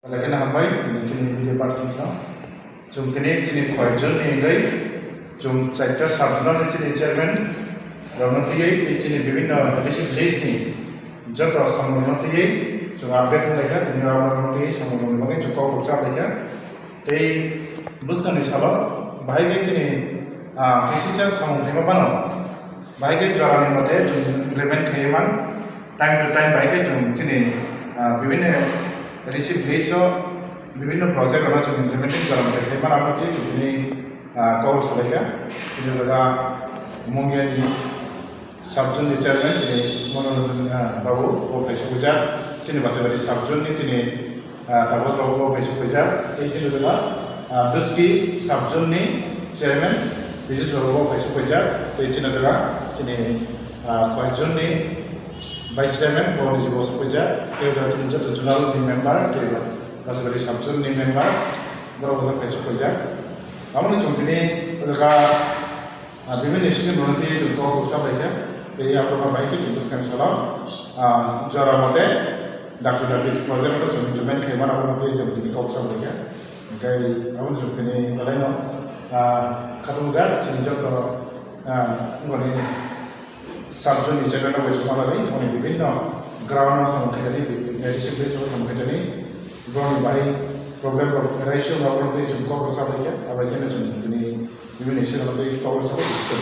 Lagi hambai ini sini media parsinya, jom tini sini khawajan ni gai, jom sector sabjunan ni sini chairman, ramati ye sini bibina basic list ni, jatuh asam ramati ye, jom update mereka tini orang ramati sama orang mereka jom kau ucap mereka, tei buskan ni salah, bahaya sini kisi cah sama lima pano, bahaya jalan ni mate jom remen khayaman, time to time bahaya jom sini bibina receive ratio বিভিন্ন project আমরা जो implementing করা হচ্ছে এবার আমরা দিয়ে যদি call সবাইকে যদি দাদা মঙ্গিয়ানি সাবজন চেয়ারম্যান যিনি মনোরঞ্জন বাবু ও ফেসু পূজা যিনি বাসাবাড়ি সাবজননি যিনি কাগজ বাবু ও ফেসু পূজা এই ছিল দাদা দশটি সাবজননি চেয়ারম্যান বিজেশ বাবু ও ফেসু পূজা তো এই ছিল দাদা যিনি কয়েকজননি ভাইস চেয়ারম্যান ও নিজে বসে পূজা কেউ যাচ্ছেন যত জোনাল মেম্বার কেউ Basabari sabjun ni member berapa banyak pesok kerja. Kamu ni contoh ni jika bimin nasi berarti contoh ucap baca. Jadi apa nama baik itu contoh sekarang salam. Jara mate dakti project itu contoh jumen kemar apa nanti contoh ni kau ucap baca. Jadi kamu contoh ni kalau no kata muda contoh ngoni sabjun ni jaga nama ucap lagi. Ngoni bimin no ground sama kerja ni disiplin sama kerja ni. Bang bayi program ratio apa nanti jumpa bersama dia, apa yang nanti ini Indonesia nanti kau bersama dia.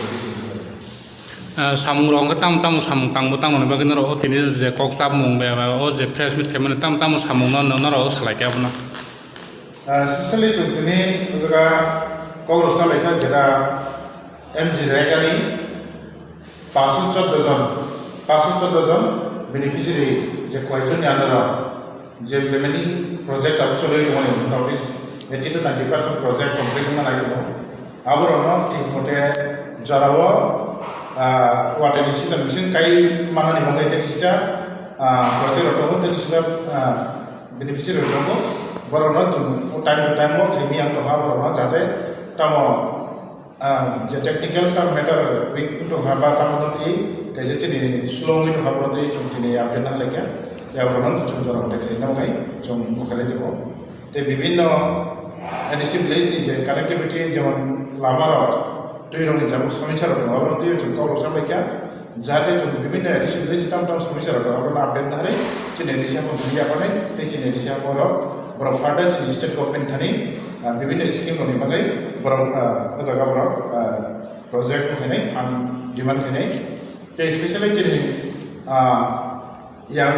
Samurong ke tam samung tang butang mana bagian roh ini je kok samung be oh je press meet kemen tam samung non roh salah kaya apa na? Especially tu ini juga kau bersama dia jadi MG rega ni pasut dozen beneficiary je kuajon yang ada যে implementing project actually মানে notice 80 to 90% project complete মানে আইলো আবার অন্য ঠিক মতে জরাও water decision mission কাই মানে নিবন্ধ এটা কিসা project অটো হতে কিসা বেনিফিশিয়ারি হলো বড় না টাইম টু টাইম ও থেমি আং রহা বড় না যাতে তামো যে টেকনিক্যাল টাম ম্যাটার উইক টু হাবা তামো নতি কাইছে চিনি স্লো উইক টু হাবা নতি চুমতিনি আপডেট না লেখা ya orang tu cuma orang dekat ini orang cuma bukan lagi tu. Tapi বিভিন্ন additional place ni je connectivity zaman lama rak tu orang ni zaman semisal orang tu cuma kau bersama mereka jadi cuma বিভিন্ন additional place tam semisal orang update hari cina edisi apa dunia apa ni, tu cina edisi apa orang berfada cina state government thani বিভিন্ন scheme ni bagai jaga orang project tu ni fund demand ni, tu especially cina yang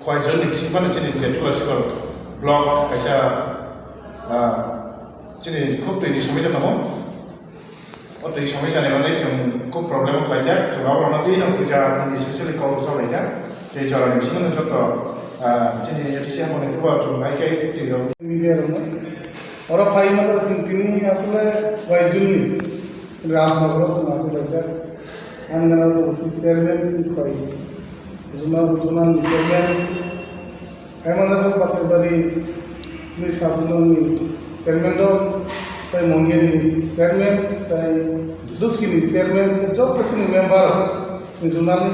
khuajon ni bising mana cini jatuh asal blog kaisa cini khup tu ini semua jatuh mau, atau ini semua jatuh mana cuma khup problem apa aja, cuma orang nanti nak kerja ini especially kalau bersama aja, jadi jalan ni bising mana jatuh cini jadi siapa mana tu buat cuma baik kayak itu. Media orang, orang kaya macam sini asalnya wajib ni, ras macam asal aja, anda tu si chairman si kaya. Juman chairman, emang ada pasal bari ni sabun ni chairman do, tapi mungkin ni chairman, tapi dus kini chairman, tapi job sini member, ni juman ni,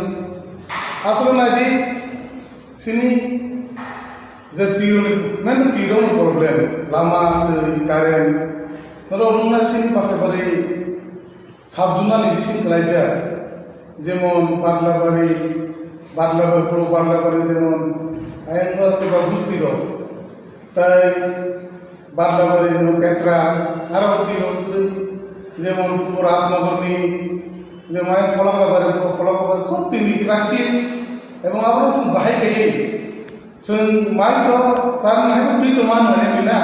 asal naji sini jadi tiru problem, lama karen, orang mana sini pasal bari sabun ni bising kelajar, jemon padla bari Badlabar pro badlabar যেমন আয়ঙ্গ থেকে বুঝতির তাই badlabar যেমন Petra আরো দিল যেমন পুরো রাজনগর নি যে মায়ের ফলকাবারে পুরো ফলকাবার খুব তিনি ক্রাসিক এবং আবার বাহাই খাইয়ে जों माइ तो कारण है दुई तो मान होने बिना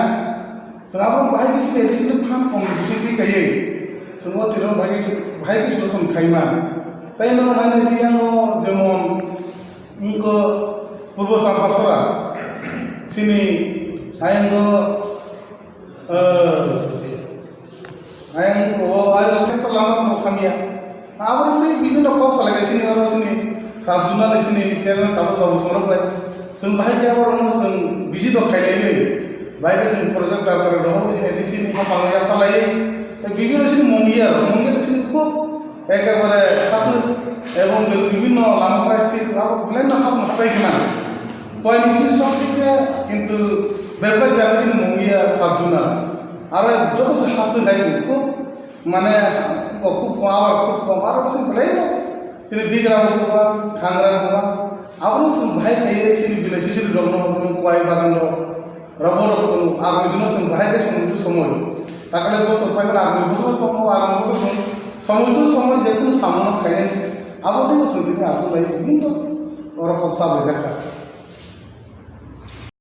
जों आबर बाहाय किसी एडिशनल फार्म कम बिसुति खाइए जों वो तिरो बाहाय किसी लोग खाइमा তাই না মানে দিয়ানো যেমন ইনকো পূর্ব সাম্পাসরা সিনি আয়ঙ্গ আয়ঙ্গ সালাম খামিয়া আবার তো বিভিন্ন কস লাগে সিনি আর সিনি সাবজুনা সিনি সেরন তাবো বাবু সরব ভাই जों बाहाय के आबर जों बिजि द खाइलायो बाहाय जों प्रजेक्ट दार दङ एडिसि नि खालामनाया खालायो दा बिबिनो सिनि मंगिया सिनि खूब একেবারে কাছে এবং বিভিন্ন লামফ্রাইস্টিক বিভিন্ন সব হাতাই কিনা কয়েক সব থেকে কিন্তু বেলপাই যাবে কিন্তু মঙ্গিয়া সাবজুনা আর যত সে হাসি খাইছে খুব মানে খুব কম আবার খুব কম আরও বেশি বলেই না তিনি বিগ্রা বলবা খাংরা বলবা আবার ভাই খাইয়ে তিনি বিলে বিশিল রগ্ন হতো কয় বাগান রবর আগামী দিনও ভাইকে সময় তাহলে বছর পাইবেন আগামী বছর কম আগামী বছর সময় যে কোনো সামনে খাইয়ে আবার দিন তিনি আসলে বিভিন্ন ওরকম সাবে দেখা